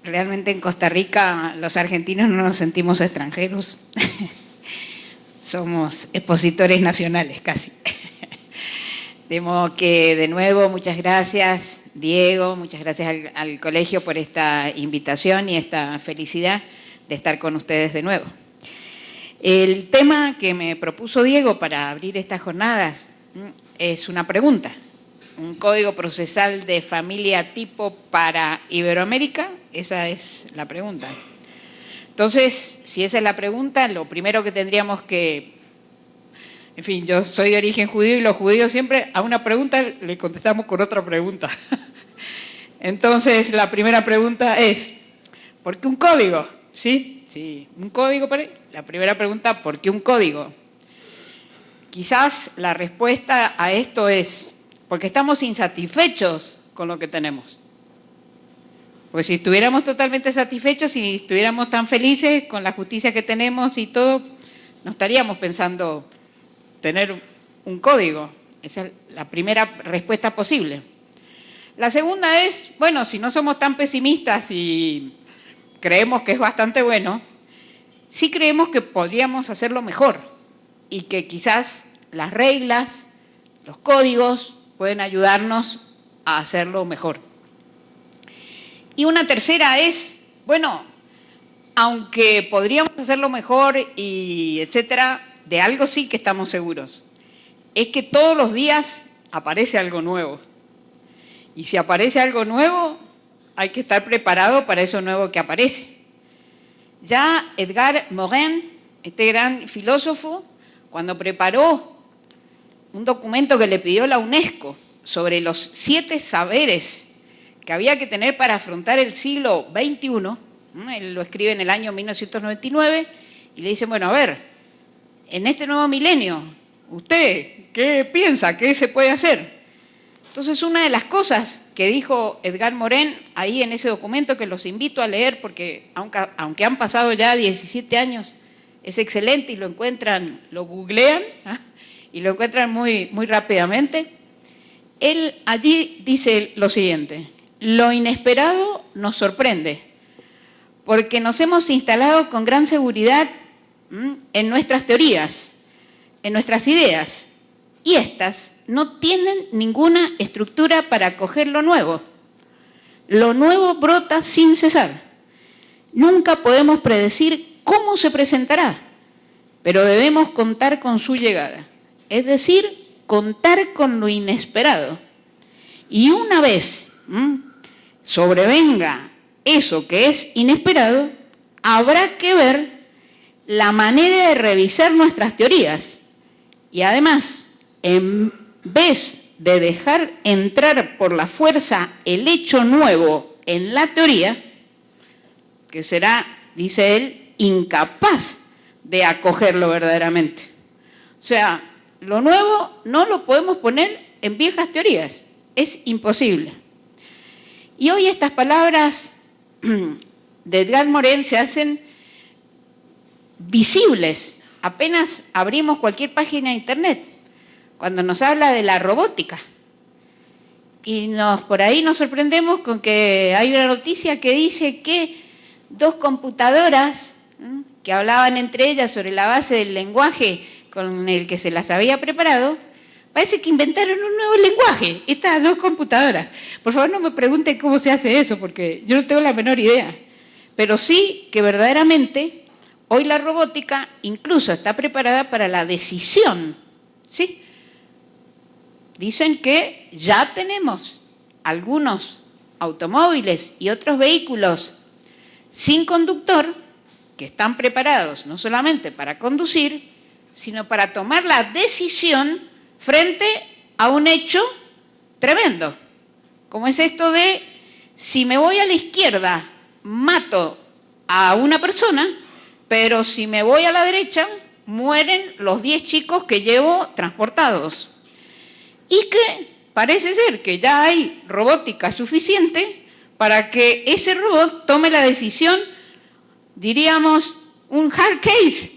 realmente en Costa Rica los argentinos no nos sentimos extranjeros. Somos expositores nacionales casi. De modo que, de nuevo, muchas gracias, Diego, muchas gracias al colegio por esta invitación y esta felicidad de estar con ustedes de nuevo. El tema que me propuso Diego para abrir estas jornadas es una pregunta. ¿Un código procesal de familia tipo para Iberoamérica? Esa es la pregunta. Entonces, si esa es la pregunta, lo primero que tendríamos que... En fin, yo soy de origen judío y los judíos siempre a una pregunta le contestamos con otra pregunta. Entonces, la primera pregunta es, ¿por qué un código? ¿Sí? Sí, un código. La primera pregunta, ¿por qué un código? Quizás la respuesta a esto es porque estamos insatisfechos con lo que tenemos. Pues si estuviéramos totalmente satisfechos, si estuviéramos tan felices con la justicia que tenemos y todo, no estaríamos pensando tener un código. Esa es la primera respuesta posible. La segunda es, bueno, si no somos tan pesimistas y creemos que es bastante bueno, sí creemos que podríamos hacerlo mejor y que quizás las reglas, los códigos pueden ayudarnos a hacerlo mejor. Y una tercera es, bueno, aunque podríamos hacerlo mejor y etcétera, de algo sí que estamos seguros. Es que todos los días aparece algo nuevo. Y si aparece algo nuevo, hay que estar preparado para eso nuevo que aparece. Ya Edgar Morin, este gran filósofo, cuando preparó un documento que le pidió la UNESCO sobre los 7 saberes que había que tener para afrontar el siglo XXI, él lo escribe en el año 1999, y le dice, bueno, a ver, en este nuevo milenio, ¿usted qué piensa? ¿Qué se puede hacer? Entonces, una de las cosas que dijo Edgar Morin ahí en ese documento, que los invito a leer, porque aunque han pasado ya 17 años, es excelente y lo encuentran, lo googlean, y lo encuentran muy, muy rápidamente. Él allí dice lo siguiente: lo inesperado nos sorprende, porque nos hemos instalado con gran seguridad en nuestras teorías, en nuestras ideas, y estas no tienen ninguna estructura para acoger lo nuevo. Lo nuevo brota sin cesar. Nunca podemos predecir cómo se presentará, pero debemos contar con su llegada. Es decir, contar con lo inesperado. Y una vez sobrevenga eso que es inesperado, habrá que ver la manera de revisar nuestras teorías. Y además, en vez de dejar entrar por la fuerza el hecho nuevo en la teoría, que será, dice él, incapaz de acogerlo verdaderamente. O sea, lo nuevo no lo podemos poner en viejas teorías, es imposible. Y hoy estas palabras de Edgar Morin se hacen visibles apenas abrimos cualquier página de internet, cuando nos habla de la robótica. Y por ahí nos sorprendemos con que hay una noticia que dice que 2 computadoras que hablaban entre ellas sobre la base del lenguaje con el que se las había preparado, parece que inventaron un nuevo lenguaje, estas 2 computadoras. Por favor, no me pregunten cómo se hace eso, porque yo no tengo la menor idea. Pero sí que verdaderamente hoy la robótica incluso está preparada para la decisión, ¿sí? Dicen que ya tenemos algunos automóviles y otros vehículos sin conductor que están preparados no solamente para conducir, sino para tomar la decisión frente a un hecho tremendo, como es esto de, si me voy a la izquierda, mato a una persona, pero si me voy a la derecha, mueren los 10 chicos que llevo transportados. Y que parece ser que ya hay robótica suficiente para que ese robot tome la decisión, diríamos, un hard case,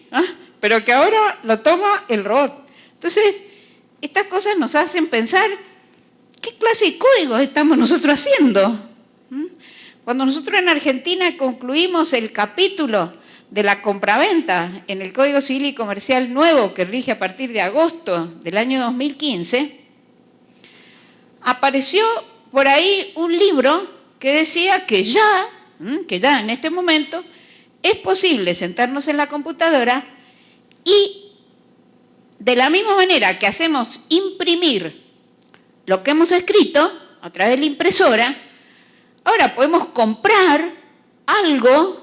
pero que ahora lo toma el robot. Entonces, estas cosas nos hacen pensar, ¿qué clase de códigos estamos nosotros haciendo? Cuando nosotros en Argentina concluimos el capítulo de la compraventa en el Código Civil y Comercial nuevo que rige a partir de agosto del año 2015, apareció por ahí un libro que decía que ya en este momento es posible sentarnos en la computadora y de la misma manera que hacemos imprimir lo que hemos escrito a través de la impresora, ahora podemos comprar algo,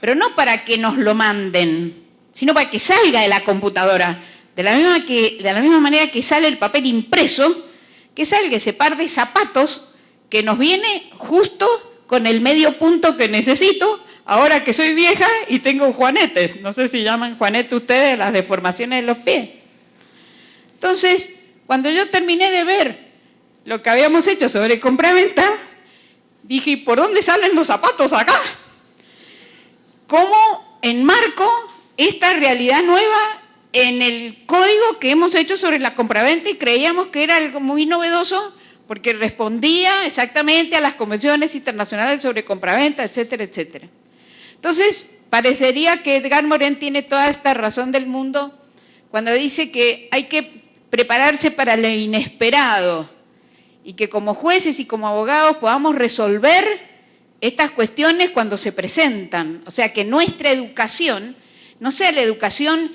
pero no para que nos lo manden, sino para que salga de la computadora, de la misma manera que sale el papel impreso, que salga ese par de zapatos que nos viene justo con el medio punto que necesito, ahora que soy vieja y tengo juanetes. No sé si llaman juanete ustedes las deformaciones de los pies. Entonces, cuando yo terminé de ver lo que habíamos hecho sobre compraventa, dije, ¿por dónde salen los zapatos acá? ¿Cómo enmarco esta realidad nueva en el código que hemos hecho sobre la compraventa? Y creíamos que era algo muy novedoso porque respondía exactamente a las convenciones internacionales sobre compraventa, etcétera, etcétera. Entonces, parecería que Edgar Morin tiene toda esta razón del mundo cuando dice que hay que prepararse para lo inesperado y que como jueces y como abogados podamos resolver estas cuestiones cuando se presentan. O sea, que nuestra educación no sea la educación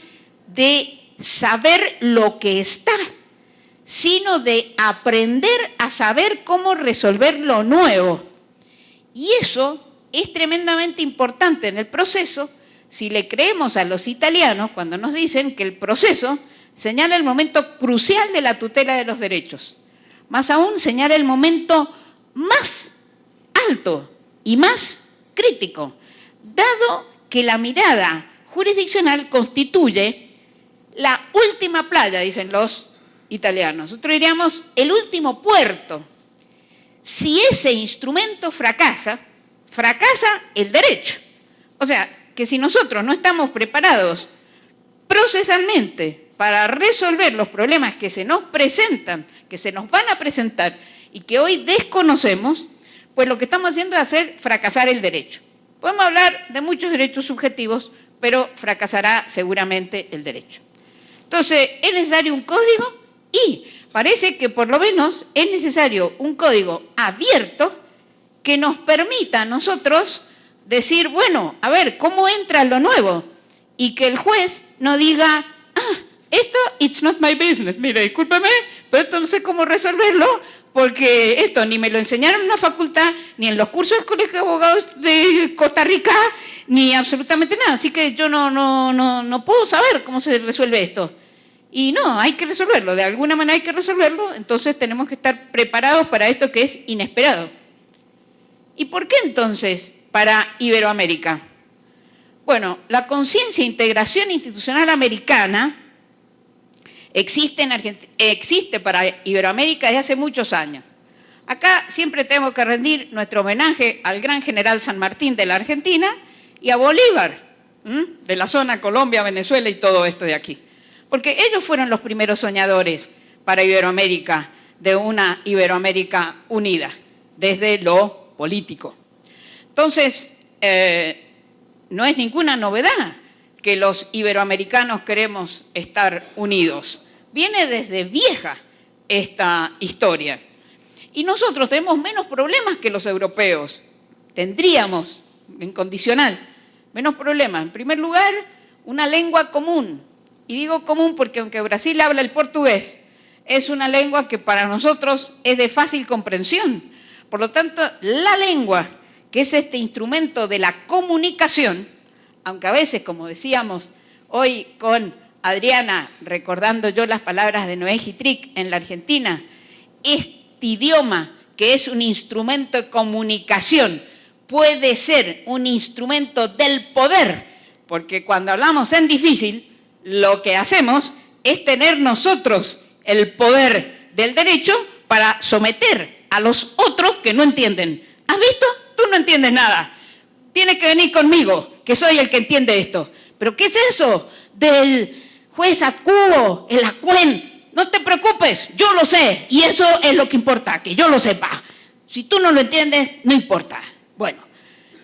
de saber lo que está, sino de aprender a saber cómo resolver lo nuevo. Y eso es tremendamente importante en el proceso si le creemos a los italianos cuando nos dicen que el proceso señala el momento crucial de la tutela de los derechos. Más aún, señala el momento más alto y más crítico, dado que la mirada jurisdiccional constituye la última playa, dicen los italianos. Nosotros diríamos el último puerto. Si ese instrumento fracasa, fracasa el derecho. O sea, que si nosotros no estamos preparados procesalmente para resolver los problemas que se nos presentan, que se nos van a presentar y que hoy desconocemos, pues lo que estamos haciendo es hacer fracasar el derecho. Podemos hablar de muchos derechos subjetivos, pero fracasará seguramente el derecho. Entonces, es necesario un código y parece que por lo menos es necesario un código abierto que nos permita a nosotros decir, bueno, a ver, ¿cómo entra lo nuevo? Y que el juez no diga, esto, it's not my business, mire, discúlpeme, pero esto no sé cómo resolverlo, porque esto ni me lo enseñaron en la facultad, ni en los cursos del Colegio de Abogados de Costa Rica, ni absolutamente nada. Así que yo no puedo saber cómo se resuelve esto. Y no, hay que resolverlo, de alguna manera hay que resolverlo, entonces tenemos que estar preparados para esto que es inesperado. ¿Y por qué entonces para Iberoamérica? Bueno, la conciencia e integración institucional americana existe para Iberoamérica desde hace muchos años. Acá siempre tenemos que rendir nuestro homenaje al gran general San Martín de la Argentina y a Bolívar, de la zona Colombia, Venezuela y todo esto de aquí. Porque ellos fueron los primeros soñadores para Iberoamérica, de una Iberoamérica unida, desde lo político. Entonces, no es ninguna novedad que los iberoamericanos queremos estar unidos. Viene desde vieja esta historia. Y nosotros tenemos menos problemas que los europeos. Tendríamos, en condicional, menos problemas. En primer lugar, una lengua común. Y digo común porque aunque Brasil habla el portugués, es una lengua que para nosotros es de fácil comprensión. Por lo tanto, la lengua, que es este instrumento de la comunicación, aunque a veces, como decíamos hoy con Adriana, recordando yo las palabras de Noé Gitric en la Argentina, este idioma que es un instrumento de comunicación puede ser un instrumento del poder, porque cuando hablamos en difícil, lo que hacemos es tener nosotros el poder del derecho para someter a los otros que no entienden. ¿Has visto? Tú no entiendes nada. Tienes que venir conmigo, que soy el que entiende esto. ¿Pero qué es eso del juez ad quo, el acuen? No te preocupes, yo lo sé, y eso es lo que importa, que yo lo sepa. Si tú no lo entiendes, no importa. Bueno,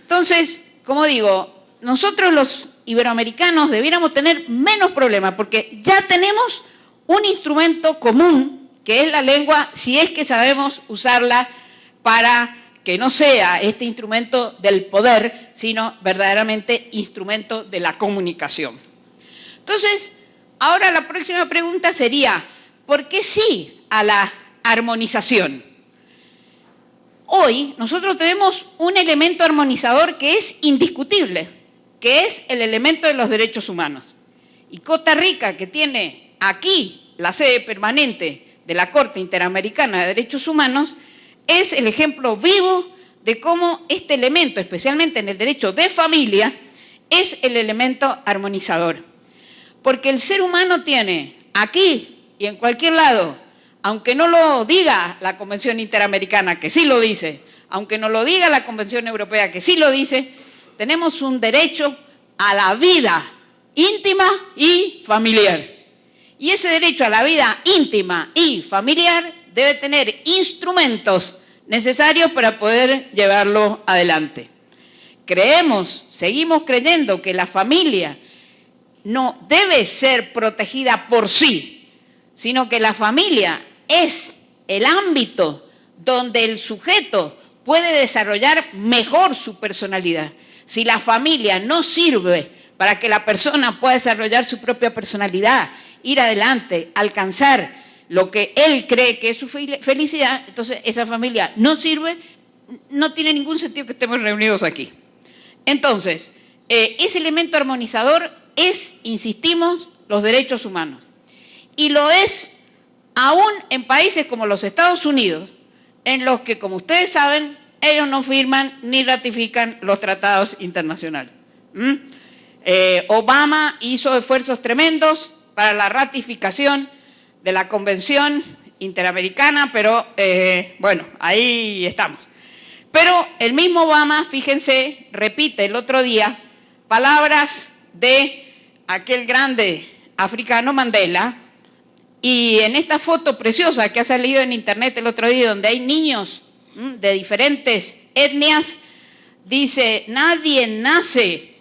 entonces, como digo, nosotros los iberoamericanos debiéramos tener menos problemas porque ya tenemos un instrumento común que es la lengua, si es que sabemos usarla para que no sea este instrumento del poder, sino verdaderamente instrumento de la comunicación. Entonces, ahora la próxima pregunta sería, ¿por qué sí a la armonización? Hoy nosotros tenemos un elemento armonizador que es indiscutible, que es el elemento de los derechos humanos. Y Costa Rica, que tiene aquí la sede permanente de la Corte Interamericana de Derechos Humanos, es el ejemplo vivo de cómo este elemento, especialmente en el derecho de familia, es el elemento armonizador. Porque el ser humano tiene aquí y en cualquier lado, aunque no lo diga la Convención Interamericana, que sí lo dice, aunque no lo diga la Convención Europea, que sí lo dice, tenemos un derecho a la vida íntima y familiar. Y ese derecho a la vida íntima y familiar debe tener instrumentos necesarios para poder llevarlo adelante. Seguimos creyendo que la familia no debe ser protegida por sí, sino que la familia es el ámbito donde el sujeto puede desarrollar mejor su personalidad. Si la familia no sirve para que la persona pueda desarrollar su propia personalidad, ir adelante, alcanzar lo que él cree que es su felicidad, entonces esa familia no sirve, no tiene ningún sentido que estemos reunidos aquí. Entonces, ese elemento armonizador es, insistimos, los derechos humanos. Y lo es aún en países como los Estados Unidos, en los que, como ustedes saben, ellos no firman ni ratifican los tratados internacionales. Obama hizo esfuerzos tremendos para la ratificación de la Convención Interamericana, pero bueno, ahí estamos. Pero el mismo Obama, fíjense, repite el otro día palabras de aquel grande africano Mandela, y en esta foto preciosa que ha salido en internet el otro día, donde hay niños de diferentes etnias, dice: nadie nace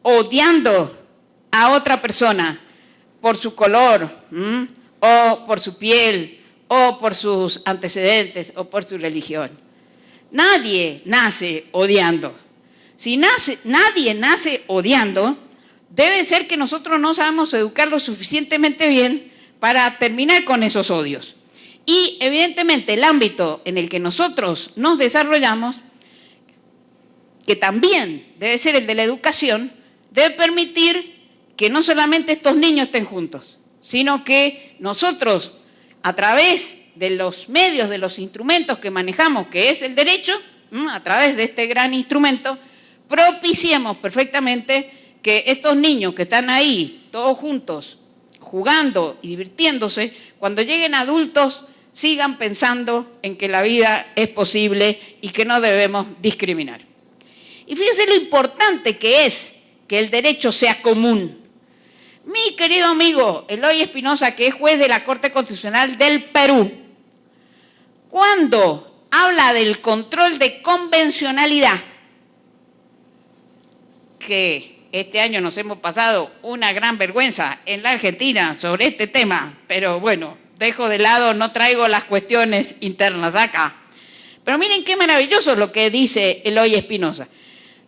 odiando a otra persona por su color, o por su piel, o por sus antecedentes, o por su religión. Nadie nace odiando. Si nadie nace odiando, debe ser que nosotros no sabemos educarlo suficientemente bien para terminar con esos odios. Y evidentemente el ámbito en el que nosotros nos desarrollamos, que también debe ser el de la educación, debe permitir que no solamente estos niños estén juntos, sino que nosotros, a través de los medios, de los instrumentos que manejamos, que es el derecho, a través de este gran instrumento, propiciemos perfectamente que estos niños que están ahí, todos juntos, jugando y divirtiéndose, cuando lleguen adultos, sigan pensando en que la vida es posible y que no debemos discriminar. Y fíjense lo importante que es que el derecho sea común. Mi querido amigo Eloy Espinosa, que es juez de la Corte Constitucional del Perú, cuando habla del control de convencionalidad, que este año nos hemos pasado una gran vergüenza en la Argentina sobre este tema, pero bueno, dejo de lado, no traigo las cuestiones internas acá. Pero miren qué maravilloso lo que dice Eloy Espinosa.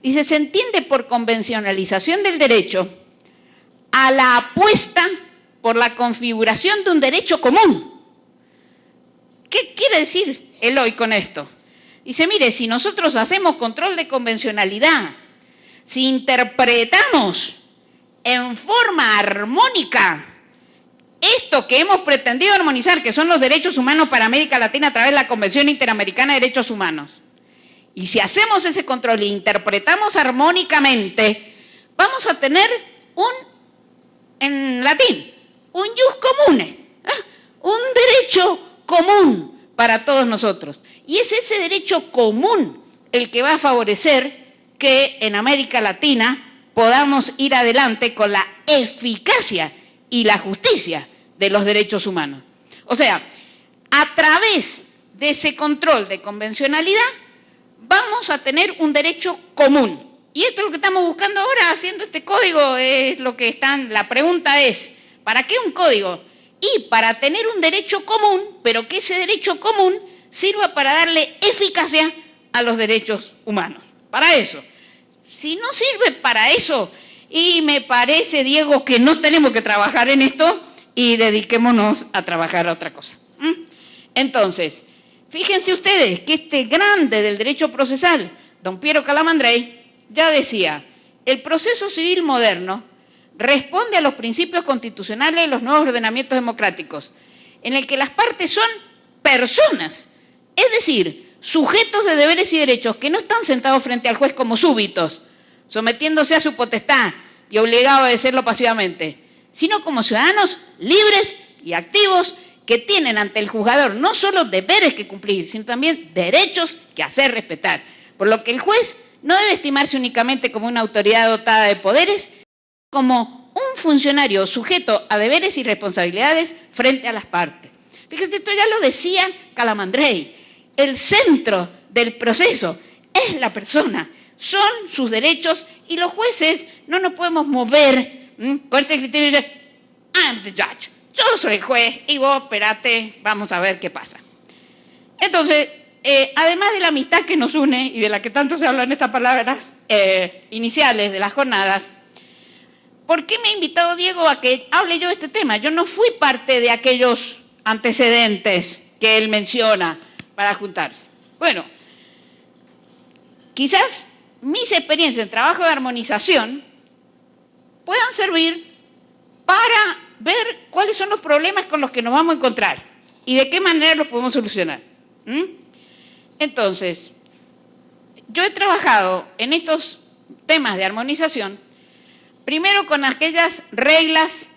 Dice: se entiende por convencionalización del derecho a la apuesta por la configuración de un derecho común. ¿Qué quiere decir Eloy con esto? Dice: mire, si nosotros hacemos control de convencionalidad, si interpretamos en forma armónica esto que hemos pretendido armonizar, que son los derechos humanos para América Latina a través de la Convención Interamericana de Derechos Humanos, y si hacemos ese control e interpretamos armónicamente, vamos a tener en latín, un jus comune, un derecho común para todos nosotros. Y es ese derecho común el que va a favorecer que en América Latina podamos ir adelante con la eficacia y la justicia de los derechos humanos. O sea, a través de ese control de convencionalidad vamos a tener un derecho común. Y esto es lo que estamos buscando ahora haciendo este código, es lo que están, la pregunta es, ¿para qué un código? Y para tener un derecho común, pero que ese derecho común sirva para darle eficacia a los derechos humanos. Para eso. Si no sirve para eso, y me parece, Diego, que no tenemos que trabajar en esto y dediquémonos a trabajar a otra cosa. Entonces, fíjense ustedes que este grande del derecho procesal, don Piero Calamandrei, ya decía, el proceso civil moderno responde a los principios constitucionales de los nuevos ordenamientos democráticos, en el que las partes son personas, es decir, sujetos de deberes y derechos que no están sentados frente al juez como súbditos, sometiéndose a su potestad y obligados a obedecerlo pasivamente, sino como ciudadanos libres y activos que tienen ante el juzgador no solo deberes que cumplir, sino también derechos que hacer respetar, por lo que el juez no debe estimarse únicamente como una autoridad dotada de poderes, como un funcionario sujeto a deberes y responsabilidades frente a las partes. Fíjense, esto ya lo decía Calamandrei, el centro del proceso es la persona, son sus derechos y los jueces no nos podemos mover con este criterio de I'm the judge, yo soy juez y vos espérate, vamos a ver qué pasa. Entonces, además de la amistad que nos une y de la que tanto se habla en estas palabras iniciales de las jornadas, ¿por qué me ha invitado Diego a que hable yo de este tema? Yo no fui parte de aquellos antecedentes que él menciona para juntarse. Bueno, quizás mis experiencias en trabajo de armonización puedan servir para ver cuáles son los problemas con los que nos vamos a encontrar y de qué manera los podemos solucionar. Entonces, yo he trabajado en estos temas de armonización, primero con aquellas reglas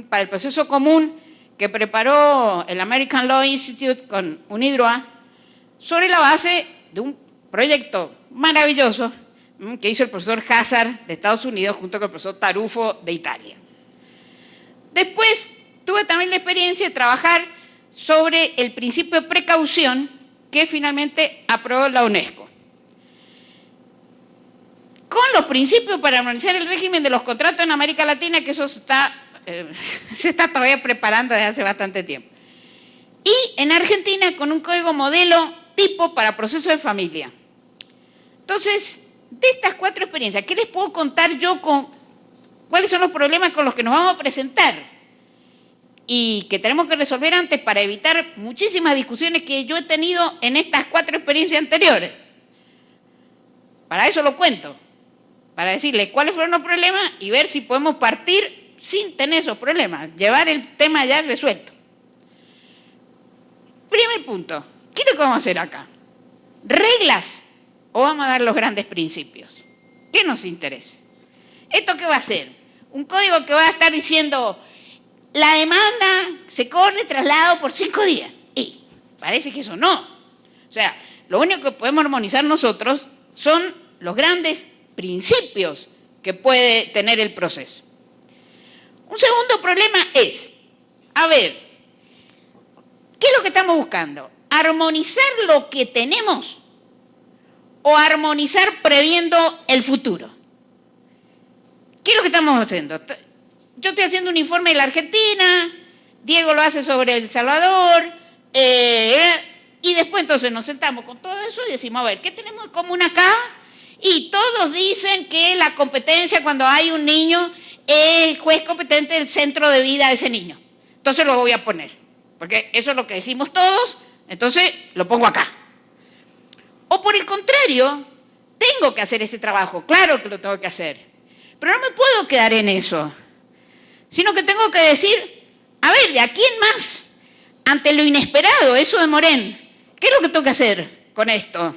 para el proceso común que preparó el American Law Institute con UNIDROIT sobre la base de un proyecto maravilloso que hizo el profesor Hazard de Estados Unidos junto con el profesor Tarufo de Italia. Después tuve también la experiencia de trabajar sobre el principio de precaución que finalmente aprobó la UNESCO. Con los principios para armonizar el régimen de los contratos en América Latina, que eso se está todavía preparando desde hace bastante tiempo. Y en Argentina con un código modelo tipo para procesos de familia. Entonces, de estas 4 experiencias, ¿qué les puedo contar yo con cuáles son los problemas con los que nos vamos a presentar? Y que tenemos que resolver antes para evitar muchísimas discusiones que yo he tenido en estas 4 experiencias anteriores. Para eso lo cuento, para decirles cuáles fueron los problemas y ver si podemos partir sin tener esos problemas, llevar el tema ya resuelto. Primer punto, ¿qué es lo que vamos a hacer acá? ¿Reglas o vamos a dar los grandes principios? ¿Qué nos interesa? ¿Esto qué va a ser? Un código que va a estar diciendo la demanda se corre traslado por 5 días. Y parece que eso no. O sea, lo único que podemos armonizar nosotros son los grandes principios que puede tener el proceso. Un segundo problema es, a ver, ¿qué es lo que estamos buscando? ¿Armonizar lo que tenemos o armonizar previendo el futuro? ¿Qué es lo que estamos haciendo? Yo estoy haciendo un informe de la Argentina, Diego lo hace sobre El Salvador, y después entonces nos sentamos con todo eso y decimos, a ver, ¿qué tenemos en común acá? Y todos dicen que la competencia cuando hay un niño, el juez competente del centro de vida de ese niño. Entonces lo voy a poner, porque eso es lo que decimos todos, entonces lo pongo acá. O por el contrario, tengo que hacer ese trabajo, claro que lo tengo que hacer, pero no me puedo quedar en eso, sino que tengo que decir, a ver, ¿de aquí en más? Ante lo inesperado, eso de Morén, ¿qué es lo que tengo que hacer con esto?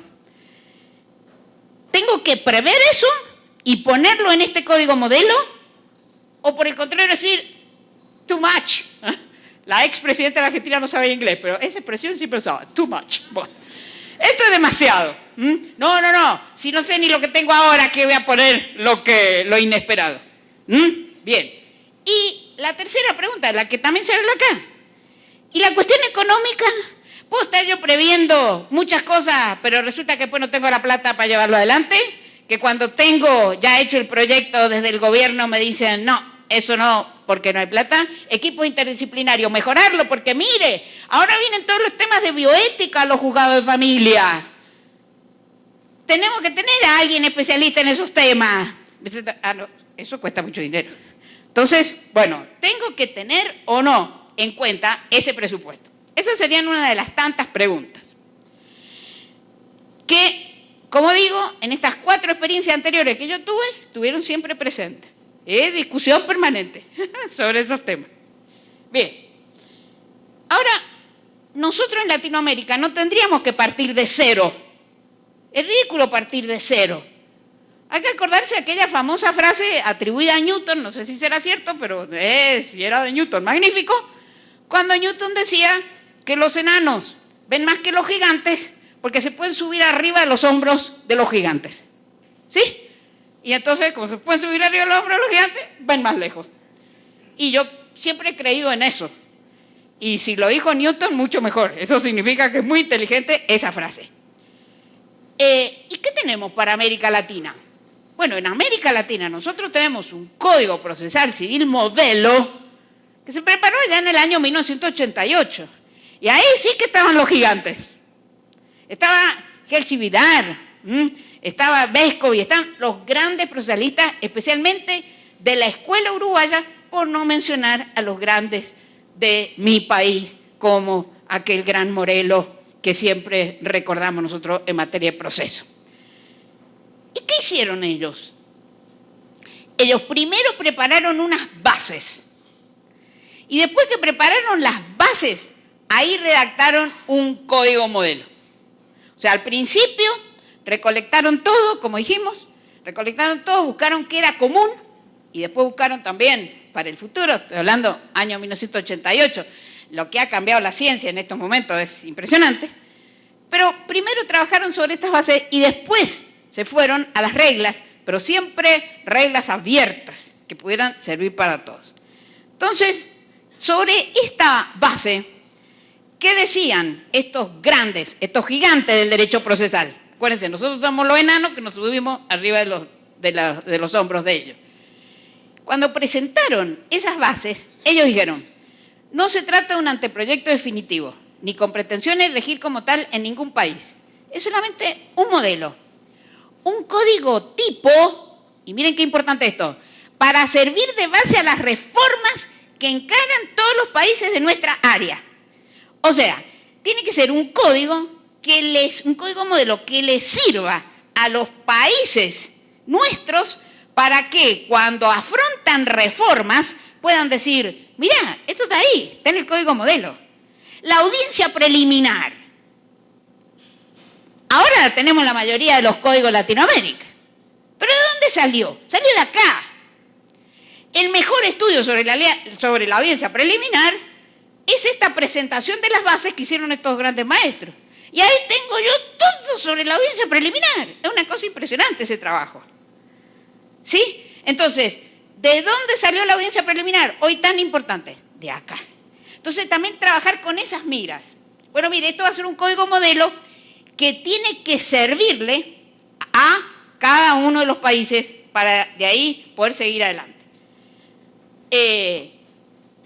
¿Tengo que prever eso y ponerlo en este código modelo? ¿O por el contrario decir, too much? La expresidenta de la Argentina no sabe inglés, pero esa expresión siempre usaba, too much. Bueno, esto es demasiado. No, si no sé ni lo que tengo ahora, ¿qué voy a poner lo inesperado? Bien. Y la tercera pregunta, la que también se habla acá. ¿Y la cuestión económica? ¿Puedo estar yo previendo muchas cosas, pero resulta que después no tengo la plata para llevarlo adelante? Que cuando tengo ya hecho el proyecto desde el gobierno me dicen, no, eso no, porque no hay plata. Equipos interdisciplinarios, mejorarlo, porque mire, ahora vienen todos los temas de bioética a los juzgados de familia. Tenemos que tener a alguien especialista en esos temas. Ah, no, eso cuesta mucho dinero. Entonces, bueno, tengo que tener o no en cuenta ese presupuesto. Esas serían una de las tantas preguntas. Que, como digo, en estas 4 experiencias anteriores que yo tuve, estuvieron siempre presentes. Discusión permanente sobre esos temas. Bien, ahora, nosotros en Latinoamérica no tendríamos que partir de cero. Es ridículo partir de cero. Hay que acordarse de aquella famosa frase atribuida a Newton, no sé si será cierto, pero si era de Newton, magnífico, cuando Newton decía que los enanos ven más que los gigantes porque se pueden subir arriba de los hombros de los gigantes. ¿Sí? Y entonces, como se pueden subir arriba de los hombros de los gigantes, ven más lejos. Y yo siempre he creído en eso. Y si lo dijo Newton, mucho mejor. Eso significa que es muy inteligente esa frase. ¿Y qué tenemos para América Latina? Bueno, en América Latina nosotros tenemos un Código Procesal Civil modelo que se preparó ya en el año 1988. Y ahí sí que estaban los gigantes. Estaba Gelsi Vidar, estaba Vesco y están los grandes procesalistas, especialmente de la escuela uruguaya, por no mencionar a los grandes de mi país, como aquel gran Morelos que siempre recordamos nosotros en materia de proceso. ¿Y qué hicieron ellos? Ellos primero prepararon unas bases. Y después que prepararon las bases, ahí redactaron un código modelo. O sea, al principio recolectaron todo, como dijimos, recolectaron todo, buscaron qué era común y después buscaron también para el futuro, estoy hablando año 1988, lo que ha cambiado la ciencia en estos momentos es impresionante, pero primero trabajaron sobre estas bases y después se fueron a las reglas, pero siempre reglas abiertas que pudieran servir para todos. Entonces, sobre esta base, ¿qué decían estos grandes, estos gigantes del derecho procesal? Acuérdense, nosotros somos los enanos que nos subimos arriba de los hombros de ellos. Cuando presentaron esas bases, ellos dijeron, no se trata de un anteproyecto definitivo, ni con pretensiones de regir como tal en ningún país. Es solamente un modelo, un código tipo, y miren qué importante esto, para servir de base a las reformas que encaran todos los países de nuestra área. O sea, tiene que ser un código modelo que les sirva a los países nuestros para que cuando afrontan reformas puedan decir, mirá, esto está ahí, está en el código modelo. La audiencia preliminar. Ahora tenemos la mayoría de los códigos Latinoamérica. ¿Pero de dónde salió? Salió de acá. El mejor estudio sobre la audiencia preliminar es esta presentación de las bases que hicieron estos grandes maestros. Y ahí tengo yo todo sobre la audiencia preliminar. Es una cosa impresionante ese trabajo. ¿Sí? Entonces, ¿de dónde salió la audiencia preliminar? Hoy tan importante. De acá. Entonces, también trabajar con esas miras. Bueno, mire, esto va a ser un código modelo que tiene que servirle a cada uno de los países para de ahí poder seguir adelante.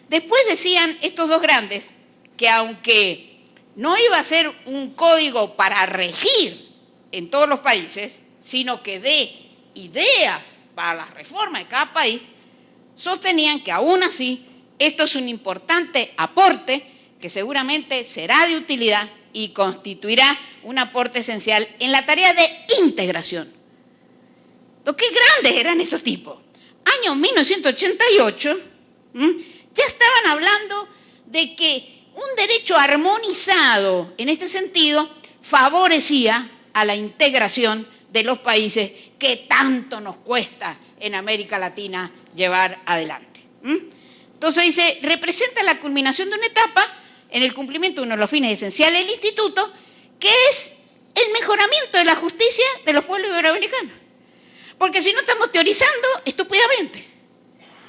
Después decían estos dos grandes que aunque no iba a ser un código para regir en todos los países, sino que dé ideas para las reformas de cada país, sostenían que aún así esto es un importante aporte que seguramente será de utilidad y constituirá un aporte esencial en la tarea de integración. Pero qué grandes eran estos tipos. Año 1988, ya estaban hablando de que un derecho armonizado en este sentido favorecía a la integración de los países que tanto nos cuesta en América Latina llevar adelante. Entonces dice, representa la culminación de una etapa en el cumplimiento de uno de los fines esenciales del Instituto, que es el mejoramiento de la justicia de los pueblos iberoamericanos. Porque si no estamos teorizando estúpidamente.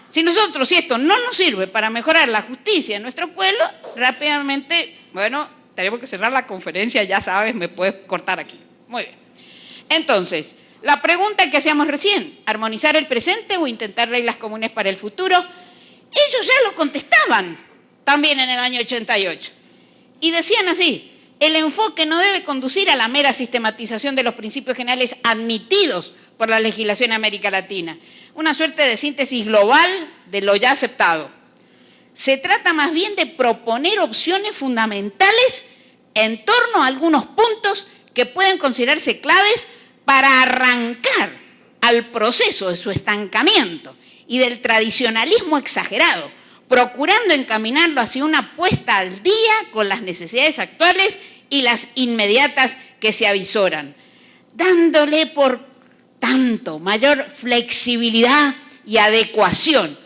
Si esto no nos sirve para mejorar la justicia de nuestro pueblo, rápidamente, bueno, tenemos que cerrar la conferencia, ya sabes, me puedes cortar aquí. Muy bien. Entonces, la pregunta que hacíamos recién, ¿armonizar el presente o intentar reglas comunes para el futuro? Ellos ya lo contestaban también en el año 88. Y decían así, el enfoque no debe conducir a la mera sistematización de los principios generales admitidos por la legislación en América Latina, una suerte de síntesis global de lo ya aceptado. Se trata más bien de proponer opciones fundamentales en torno a algunos puntos que pueden considerarse claves para arrancar al proceso de su estancamiento y del tradicionalismo exagerado, procurando encaminarlo hacia una puesta al día con las necesidades actuales y las inmediatas que se avisoran, dándole por tanto mayor flexibilidad y adecuación.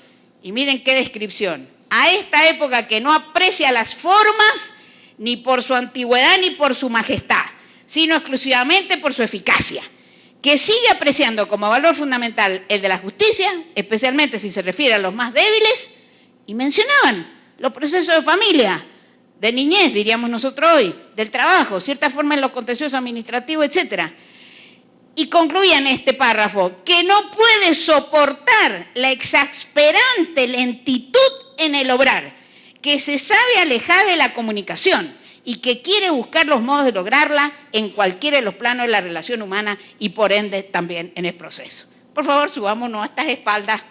Y miren qué descripción. A esta época que no aprecia las formas ni por su antigüedad ni por su majestad, sino exclusivamente por su eficacia, que sigue apreciando como valor fundamental el de la justicia, especialmente si se refiere a los más débiles, y mencionaban los procesos de familia, de niñez, diríamos nosotros hoy, del trabajo, cierta forma en lo contencioso administrativo, etc. Y concluían este párrafo, que no puede soportar la exasperante lentitud en el obrar, que se sabe alejar de la comunicación y que quiere buscar los modos de lograrla en cualquiera de los planos de la relación humana y por ende también en el proceso. Por favor, subámonos a estas espaldas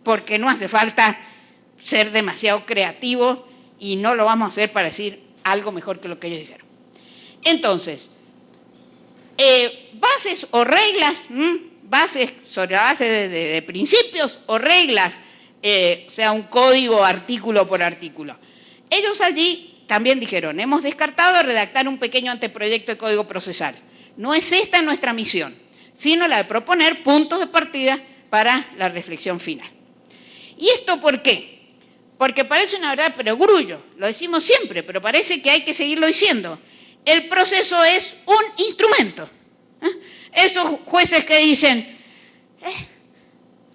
porque no hace falta ser demasiado creativos y no lo vamos a hacer para decir algo mejor que lo que ellos dijeron. Entonces, bases o reglas, bases sobre la base de principios o reglas, o sea, un código artículo por artículo. Ellos allí también dijeron, hemos descartado redactar un pequeño anteproyecto de código procesal. No es esta nuestra misión, sino la de proponer puntos de partida para la reflexión final. ¿Y esto por qué? Porque parece una verdad perogrullo, lo decimos siempre, pero parece que hay que seguirlo diciendo. El proceso es un instrumento. Esos jueces que dicen,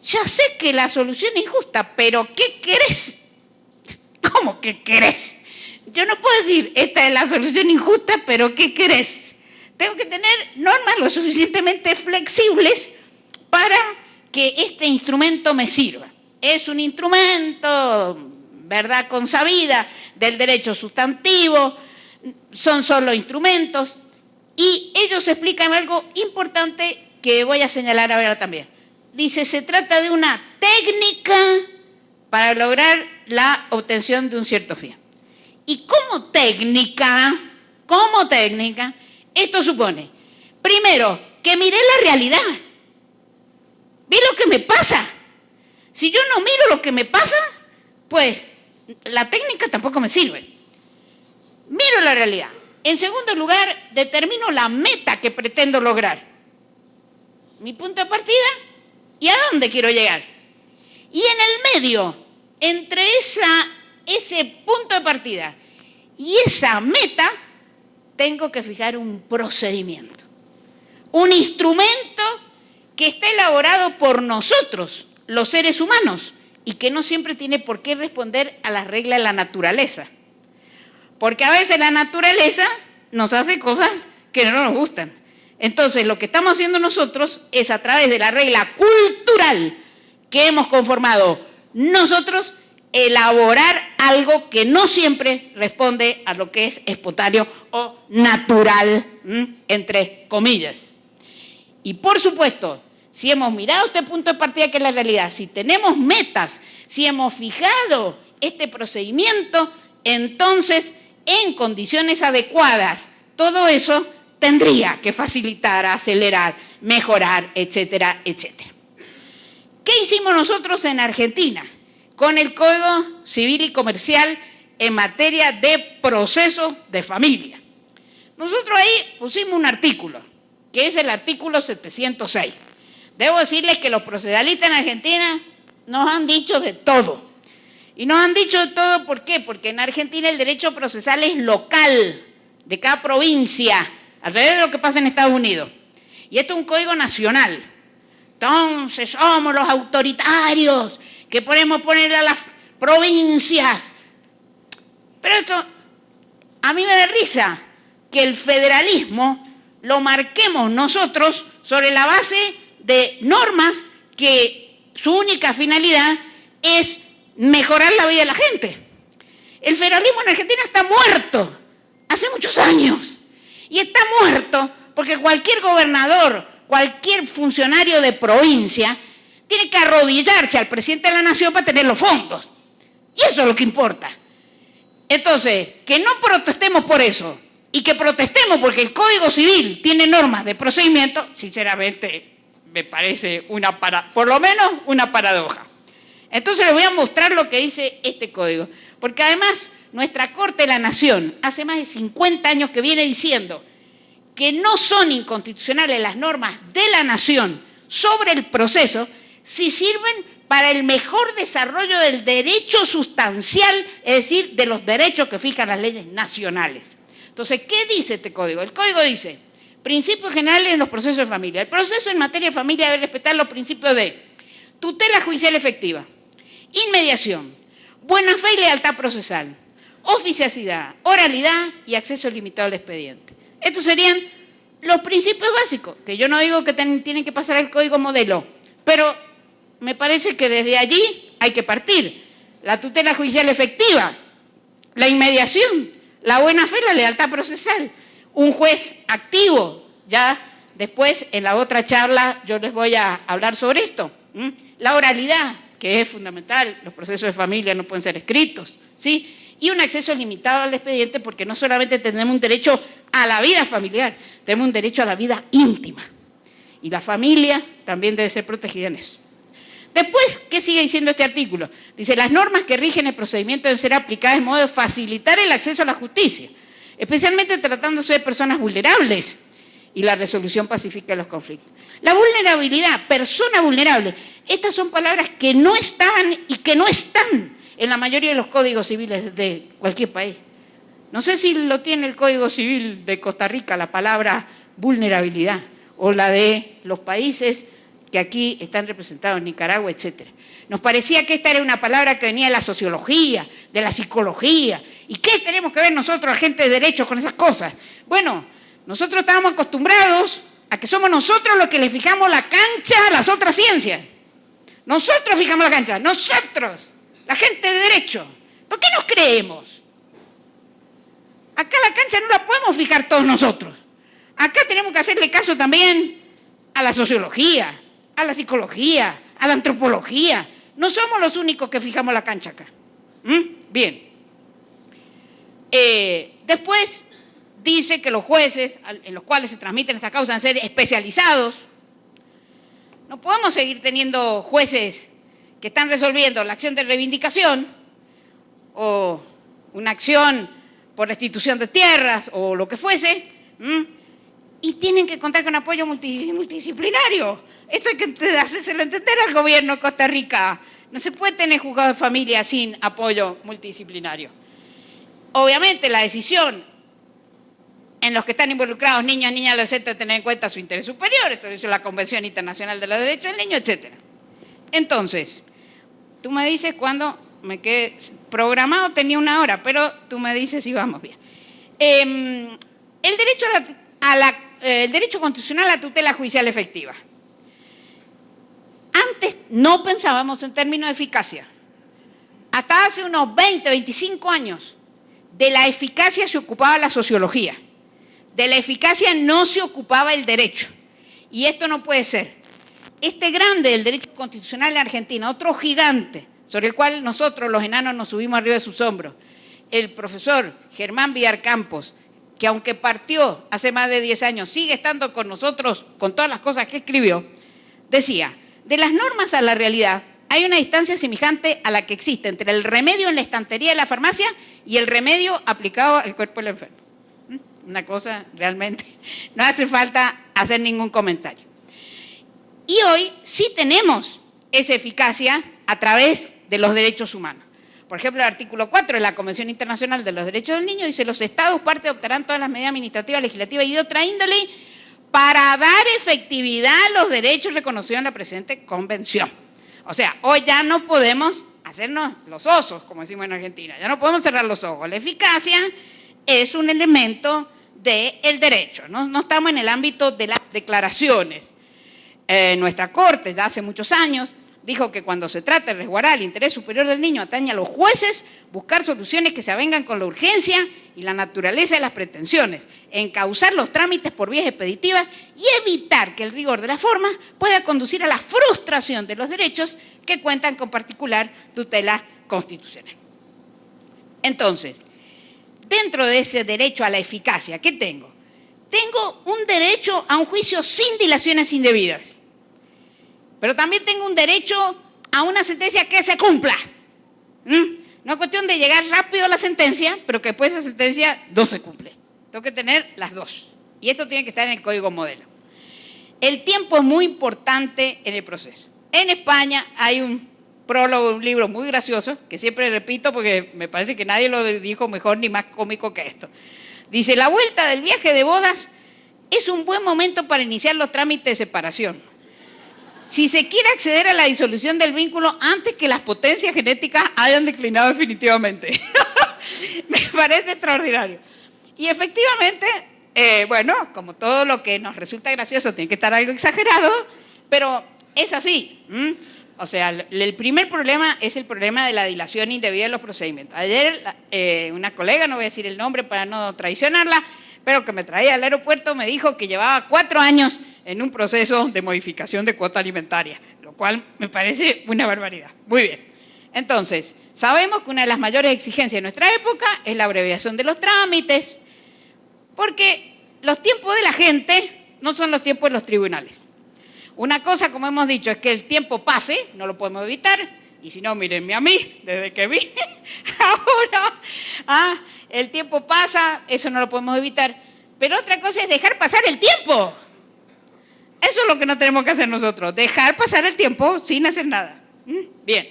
ya sé que la solución es injusta, pero ¿qué querés? ¿Cómo que querés? Yo no puedo decir, esta es la solución injusta, pero ¿qué querés? Tengo que tener normas lo suficientemente flexibles para que este instrumento me sirva. Es un instrumento, verdad consabida, del derecho sustantivo, son solo instrumentos, y ellos explican algo importante que voy a señalar ahora también. Dice, se trata de una técnica para lograr la obtención de un cierto fin. Y como técnica, esto supone, primero, que miré la realidad. Vi lo que me pasa. Si yo no miro lo que me pasa, pues la técnica tampoco me sirve. Miro la realidad. En segundo lugar, determino la meta que pretendo lograr. Mi punto de partida y a dónde quiero llegar. Y en el medio, entre ese punto de partida y esa meta, tengo que fijar un procedimiento. Un instrumento que está elaborado por nosotros, los seres humanos, y que no siempre tiene por qué responder a las reglas de la naturaleza. Porque a veces la naturaleza nos hace cosas que no nos gustan. Entonces, lo que estamos haciendo nosotros es a través de la regla cultural que hemos conformado nosotros, elaborar algo que no siempre responde a lo que es espontáneo o natural, entre comillas. Y por supuesto, si hemos mirado este punto de partida que es la realidad, si tenemos metas, si hemos fijado este procedimiento, entonces en condiciones adecuadas, todo eso tendría que facilitar, acelerar, mejorar, etcétera, etcétera. ¿Qué hicimos nosotros en Argentina con el Código Civil y Comercial en materia de procesos de familia? Nosotros ahí pusimos un artículo, que es el artículo 706. Debo decirles que los procesalistas en Argentina nos han dicho de todo. Y nos han dicho de todo, ¿por qué? Porque en Argentina el derecho procesal es local, de cada provincia, alrededor de lo que pasa en Estados Unidos. Y esto es un código nacional. Entonces somos los autoritarios que podemos poner a las provincias. Pero esto a mí me da risa que el federalismo lo marquemos nosotros sobre la base de normas que su única finalidad es mejorar la vida de la gente. El federalismo en Argentina está muerto hace muchos años. Y está muerto porque cualquier gobernador, cualquier funcionario de provincia tiene que arrodillarse al presidente de la nación para tener los fondos. Y eso es lo que importa. Entonces, que no protestemos por eso y que protestemos porque el Código Civil tiene normas de procedimiento, sinceramente me parece por lo menos una paradoja. Entonces les voy a mostrar lo que dice este código, porque además nuestra Corte de la Nación hace más de 50 años que viene diciendo que no son inconstitucionales las normas de la Nación sobre el proceso si sirven para el mejor desarrollo del derecho sustancial, es decir, de los derechos que fijan las leyes nacionales. Entonces, ¿qué dice este código? El código dice, principios generales en los procesos de familia. El proceso en materia de familia debe respetar los principios de tutela judicial efectiva, inmediación, buena fe y lealtad procesal, oficiosidad, oralidad y acceso limitado al expediente. Estos serían los principios básicos, que yo no digo que tienen que pasar al código modelo, pero me parece que desde allí hay que partir. La tutela judicial efectiva, la inmediación, la buena fe y la lealtad procesal. Un juez activo, ya después en la otra charla yo les voy a hablar sobre esto. La oralidad, que es fundamental, los procesos de familia no pueden ser escritos, ¿sí? Y un acceso limitado al expediente porque no solamente tenemos un derecho a la vida familiar, tenemos un derecho a la vida íntima. Y la familia también debe ser protegida en eso. Después, ¿qué sigue diciendo este artículo? Dice, las normas que rigen el procedimiento deben ser aplicadas de modo de facilitar el acceso a la justicia, especialmente tratándose de personas vulnerables y la resolución pacífica de los conflictos. La vulnerabilidad, persona vulnerable, estas son palabras que no estaban y que no están en la mayoría de los códigos civiles de cualquier país. No sé si lo tiene el Código Civil de Costa Rica, la palabra vulnerabilidad, o la de los países que aquí están representados, Nicaragua, etc. Nos parecía que esta era una palabra que venía de la sociología, de la psicología. ¿Y qué tenemos que ver nosotros, agentes de derechos, con esas cosas? Bueno, nosotros estábamos acostumbrados a que somos nosotros los que le fijamos la cancha a las otras ciencias. Nosotros fijamos la cancha, nosotros, la gente de derecho. ¿Por qué nos creemos? Acá la cancha no la podemos fijar todos nosotros. Acá tenemos que hacerle caso también a la sociología, a la psicología, a la antropología. No somos los únicos que fijamos la cancha acá. Bien. Después dice que los jueces en los cuales se transmiten estas causas deben ser especializados. No podemos seguir teniendo jueces que están resolviendo la acción de reivindicación o una acción por restitución de tierras o lo que fuese, y tienen que contar con apoyo multidisciplinario. Esto hay que hacérselo entender al gobierno de Costa Rica. No se puede tener juzgado de familia sin apoyo multidisciplinario. Obviamente la decisión en los que están involucrados niños, niñas, adolescentes, de tener en cuenta su interés superior, esto dice la Convención Internacional de los Derechos del Niño, etc. Entonces, tú me dices cuándo me quedé programado, tenía 1 hora, pero tú me dices si vamos bien. El derecho constitucional a la tutela judicial efectiva. Antes no pensábamos en términos de eficacia. Hasta hace unos 20, 25 años, de la eficacia se ocupaba la sociología. De la eficacia no se ocupaba el derecho. Y esto no puede ser. Este grande del derecho constitucional en Argentina, otro gigante, sobre el cual nosotros los enanos nos subimos arriba de sus hombros, el profesor Germán Villar Campos, que aunque partió hace más de 10 años, sigue estando con nosotros con todas las cosas que escribió, decía, de las normas a la realidad hay una distancia semejante a la que existe entre el remedio en la estantería de la farmacia y el remedio aplicado al cuerpo del enfermo. Una cosa realmente, no hace falta hacer ningún comentario. Y hoy sí tenemos esa eficacia a través de los derechos humanos. Por ejemplo, el artículo 4 de la Convención Internacional de los Derechos del Niño dice: los Estados partes adoptarán todas las medidas administrativas, legislativas y de otra índole para dar efectividad a los derechos reconocidos en la presente Convención. O sea, hoy ya no podemos hacernos los osos, como decimos en Argentina, ya no podemos cerrar los ojos. La eficacia es un elemento del derecho, ¿no? No estamos en el ámbito de las declaraciones. Nuestra Corte, ya hace muchos años, dijo que cuando se trata de resguardar el interés superior del niño, atañe a los jueces buscar soluciones que se avengan con la urgencia y la naturaleza de las pretensiones, encauzar los trámites por vías expeditivas y evitar que el rigor de las formas pueda conducir a la frustración de los derechos que cuentan con particular tutela constitucional. Entonces, dentro de ese derecho a la eficacia, ¿qué tengo? Tengo un derecho a un juicio sin dilaciones indebidas. Pero también tengo un derecho a una sentencia que se cumpla. No es cuestión de llegar rápido a la sentencia, pero que después esa sentencia no se cumple. Tengo que tener las dos. Y esto tiene que estar en el Código Modelo. El tiempo es muy importante en el proceso. En España hay un prólogo de un libro muy gracioso, que siempre repito porque me parece que nadie lo dijo mejor ni más cómico que esto. Dice, la vuelta del viaje de bodas es un buen momento para iniciar los trámites de separación. Si se quiere acceder a la disolución del vínculo antes que las potencias genéticas hayan declinado definitivamente. Me parece extraordinario. Y efectivamente, bueno, como todo lo que nos resulta gracioso tiene que estar algo exagerado, pero es así. O sea, el primer problema es el problema de la dilación indebida de los procedimientos. Ayer una colega, no voy a decir el nombre para no traicionarla, pero que me traía al aeropuerto, me dijo que llevaba 4 años en un proceso de modificación de cuota alimentaria, lo cual me parece una barbaridad. Muy bien. Entonces, sabemos que una de las mayores exigencias de nuestra época es la abreviación de los trámites, porque los tiempos de la gente no son los tiempos de los tribunales. Una cosa, como hemos dicho, es que el tiempo pase, no lo podemos evitar, y si no, mírenme a mí, desde que vi ahora, el tiempo pasa, eso no lo podemos evitar, pero otra cosa es dejar pasar el tiempo. Eso es lo que no tenemos que hacer nosotros, dejar pasar el tiempo sin hacer nada. Bien,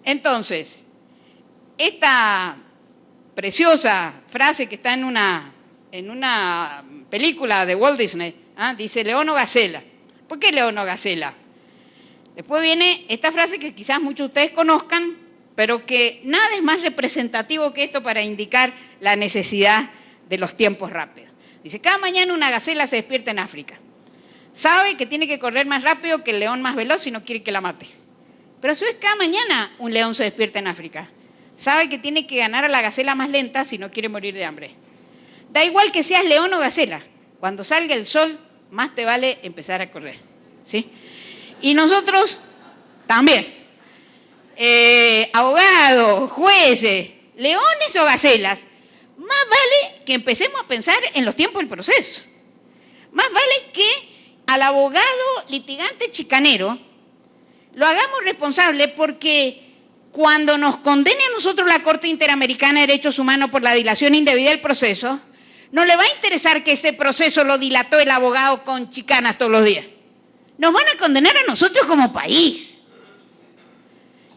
entonces, esta preciosa frase que está en una película de Walt Disney, dice León o Gacela. ¿Por qué León o Gacela? Después viene esta frase que quizás muchos de ustedes conozcan, pero que nada es más representativo que esto para indicar la necesidad de los tiempos rápidos. Dice, cada mañana una gacela se despierta en África. Sabe que tiene que correr más rápido que el león más veloz si no quiere que la mate. Pero a su vez cada mañana un león se despierta en África. Sabe que tiene que ganar a la gacela más lenta si no quiere morir de hambre. Da igual que seas león o gacela. Cuando salga el sol, más te vale empezar a correr. ¿Sí? Y nosotros también. Abogados, jueces, leones o gacelas, más vale que empecemos a pensar en los tiempos del proceso. Más vale que al abogado litigante chicanero lo hagamos responsable, porque cuando nos condene a nosotros la Corte Interamericana de Derechos Humanos por la dilación indebida del proceso, no le va a interesar que ese proceso lo dilató el abogado con chicanas todos los días. Nos van a condenar a nosotros como país.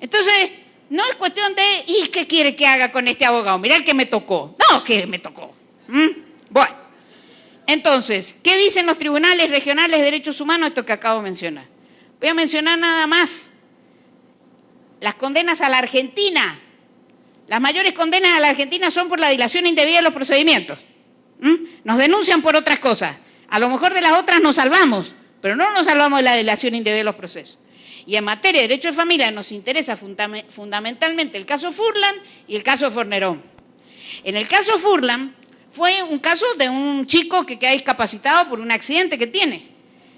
Entonces, no es cuestión de, ¿y qué quiere que haga con este abogado? Mirá el que me tocó. No, que me tocó. Bueno, entonces, ¿qué dicen los tribunales regionales de derechos humanos? Esto que acabo de mencionar. Voy a mencionar nada más las condenas a la Argentina. Las mayores condenas a la Argentina son por la dilación indebida de los procedimientos. Nos denuncian por otras cosas. A lo mejor de las otras nos salvamos, pero no nos salvamos de la dilación indebida de los procesos. Y en materia de derecho de familia nos interesa fundamentalmente el caso Furlan y el caso Fornerón. En el caso Furlan fue un caso de un chico que queda discapacitado por un accidente que tiene.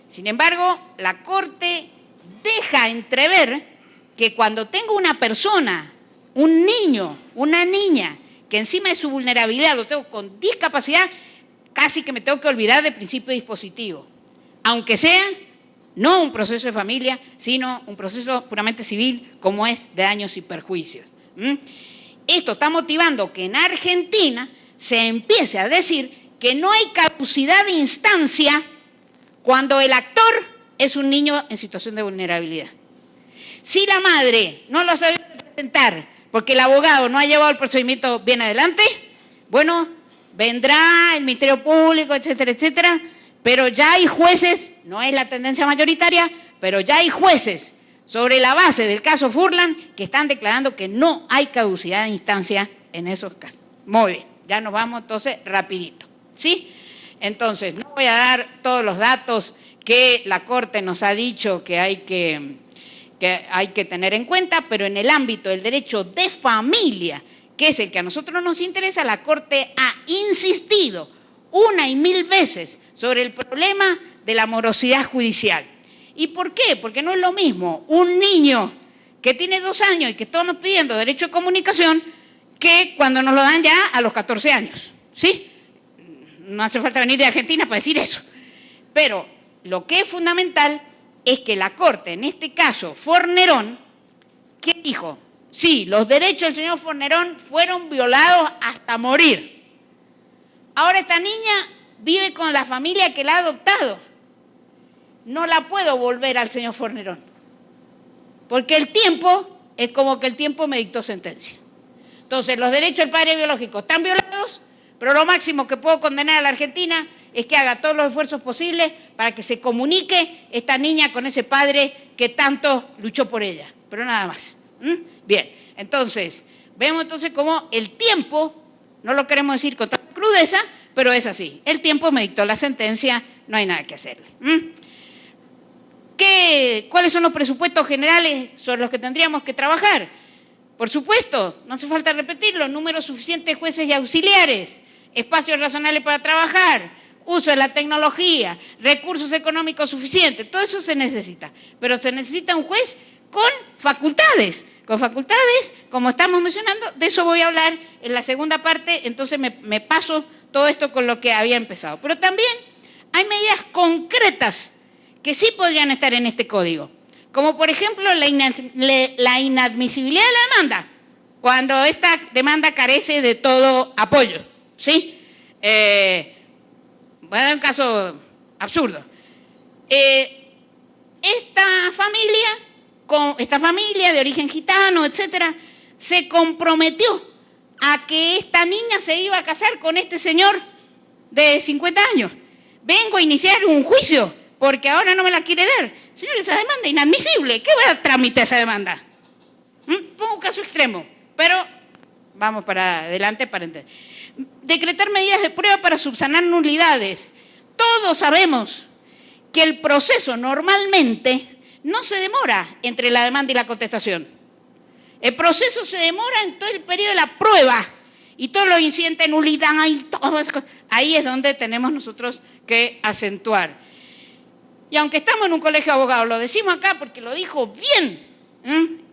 Sin embargo, la Corte deja entrever que cuando tengo una persona, un niño, una niña, que encima de su vulnerabilidad lo tengo con discapacidad, casi que me tengo que olvidar del principio dispositivo. Aunque sea no un proceso de familia, sino un proceso puramente civil, como es de daños y perjuicios. Esto está motivando que en Argentina se empiece a decir que no hay caducidad de instancia cuando el actor es un niño en situación de vulnerabilidad. Si la madre no lo sabe presentar porque el abogado no ha llevado el procedimiento bien adelante, bueno, vendrá el Ministerio Público, etcétera, etcétera, pero ya hay jueces, no es la tendencia mayoritaria, pero ya hay jueces sobre la base del caso Furlan que están declarando que no hay caducidad de instancia en esos casos. Muy bien. Ya nos vamos entonces rapidito, ¿sí? Entonces, no voy a dar todos los datos que la Corte nos ha dicho que hay que tener en cuenta, pero en el ámbito del derecho de familia, que es el que a nosotros nos interesa, la Corte ha insistido una y mil veces sobre el problema de la morosidad judicial. ¿Y por qué? Porque no es lo mismo un niño que tiene 2 años y que estamos pidiendo derecho de comunicación que cuando nos lo dan ya a los 14 años, ¿sí? No hace falta venir de Argentina para decir eso. Pero lo que es fundamental es que la Corte, en este caso Fornerón, ¿qué dijo? Sí, los derechos del señor Fornerón fueron violados hasta morir. Ahora esta niña vive con la familia que la ha adoptado. No la puedo volver al señor Fornerón, porque el tiempo es como que el tiempo me dictó sentencia. Entonces, los derechos del padre biológico están violados, pero lo máximo que puedo condenar a la Argentina es que haga todos los esfuerzos posibles para que se comunique esta niña con ese padre que tanto luchó por ella, pero nada más. Bien, entonces, vemos entonces cómo el tiempo, no lo queremos decir con tanta crudeza, pero es así. El tiempo me dictó la sentencia, no hay nada que hacerle. ¿Cuáles son los presupuestos generales sobre los que tendríamos que trabajar? Por supuesto, no hace falta repetirlo, número suficiente de jueces y auxiliares, espacios razonables para trabajar, uso de la tecnología, recursos económicos suficientes, todo eso se necesita. Pero se necesita un juez con facultades, como estamos mencionando, de eso voy a hablar en la segunda parte, entonces me paso todo esto con lo que había empezado. Pero también hay medidas concretas que sí podrían estar en este código, como por ejemplo la inadmisibilidad de la demanda, cuando esta demanda carece de todo apoyo, ¿sí? Voy a dar un caso absurdo. Esta familia de origen gitano, etcétera, se comprometió a que esta niña se iba a casar con este señor de 50 años. Vengo a iniciar un juicio porque ahora no me la quiere dar. Señor, esa demanda es inadmisible. ¿Qué va a tramitar esa demanda? Pongo un caso extremo, pero vamos para adelante para entender. Decretar medidas de prueba para subsanar nulidades. Todos sabemos que el proceso normalmente no se demora entre la demanda y la contestación. El proceso se demora en todo el periodo de la prueba y todos los incidentes de nulidad y todas esas cosas. Ahí es donde tenemos nosotros que acentuar. Y aunque estamos en un colegio de abogados, lo decimos acá porque lo dijo bien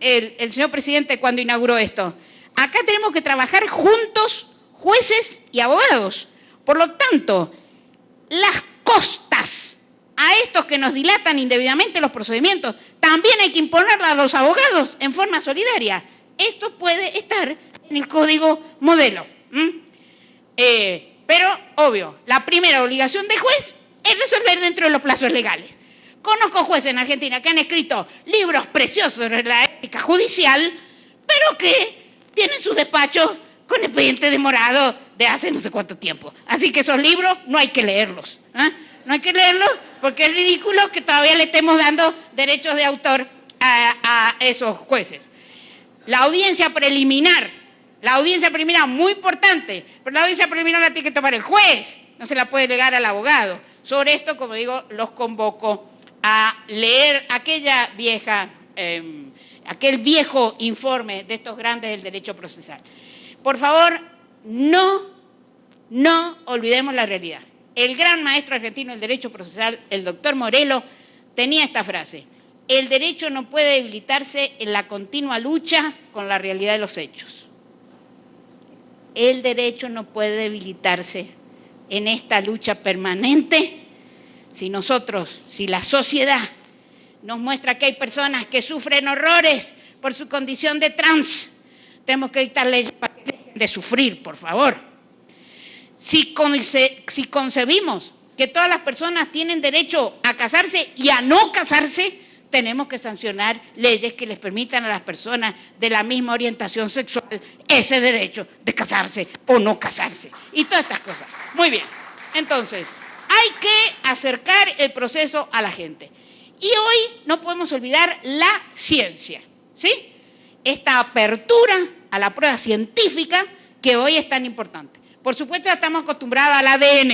el señor presidente cuando inauguró esto. Acá tenemos que trabajar juntos, jueces y abogados. Por lo tanto, las costas a estos que nos dilatan indebidamente los procedimientos, también hay que imponerlas a los abogados en forma solidaria. Esto puede estar en el código modelo. Pero, obvio, la primera obligación del juez es resolver dentro de los plazos legales. Conozco jueces en Argentina que han escrito libros preciosos sobre la ética judicial, pero que tienen sus despachos con expediente demorado de hace no sé cuánto tiempo. Así que esos libros no hay que leerlos. No hay que leerlos porque es ridículo que todavía le estemos dando derechos de autor a esos jueces. La audiencia preliminar muy importante, pero la audiencia preliminar la tiene que tomar el juez, no se la puede delegar al abogado. Sobre esto, como digo, los convoco a leer aquel viejo informe de estos grandes del derecho procesal. Por favor, no olvidemos la realidad. El gran maestro argentino del derecho procesal, el doctor Morelo, tenía esta frase: el derecho no puede debilitarse en la continua lucha con la realidad de los hechos. El derecho no puede debilitarse en esta lucha permanente si la sociedad nos muestra que hay personas que sufren horrores por su condición de trans. Tenemos que dictar leyes para que dejen de sufrir, por favor. Si concebimos que todas las personas tienen derecho a casarse y a no casarse, tenemos que sancionar leyes que les permitan a las personas de la misma orientación sexual ese derecho de casarse o no casarse. Y todas estas cosas. Muy bien. Entonces, hay que acercar el proceso a la gente. Y hoy no podemos olvidar la ciencia, ¿sí? Esta apertura a la prueba científica que hoy es tan importante. Por supuesto, ya estamos acostumbrados al ADN,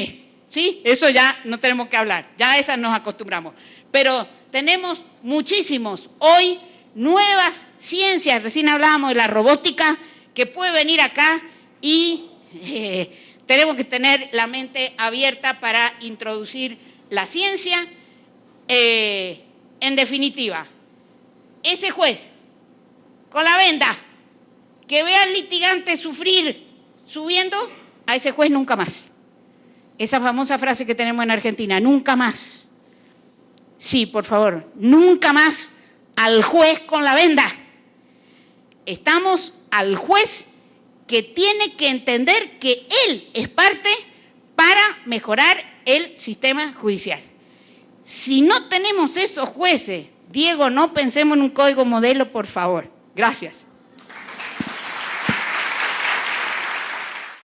¿sí? Eso ya no tenemos que hablar, ya a esas nos acostumbramos. Pero tenemos muchísimos hoy nuevas ciencias, recién hablábamos de la robótica, que puede venir acá y tenemos que tener la mente abierta para introducir la ciencia. En definitiva, ese juez con la venda que ve al litigante sufrir subiendo, a ese juez nunca más. Esa famosa frase que tenemos en Argentina, nunca más. Sí, por favor, nunca más al juez con la venda. Estamos al juez que tiene que entender que él es parte para mejorar el sistema judicial. Si no tenemos esos jueces, Diego, no pensemos en un código modelo, por favor. Gracias.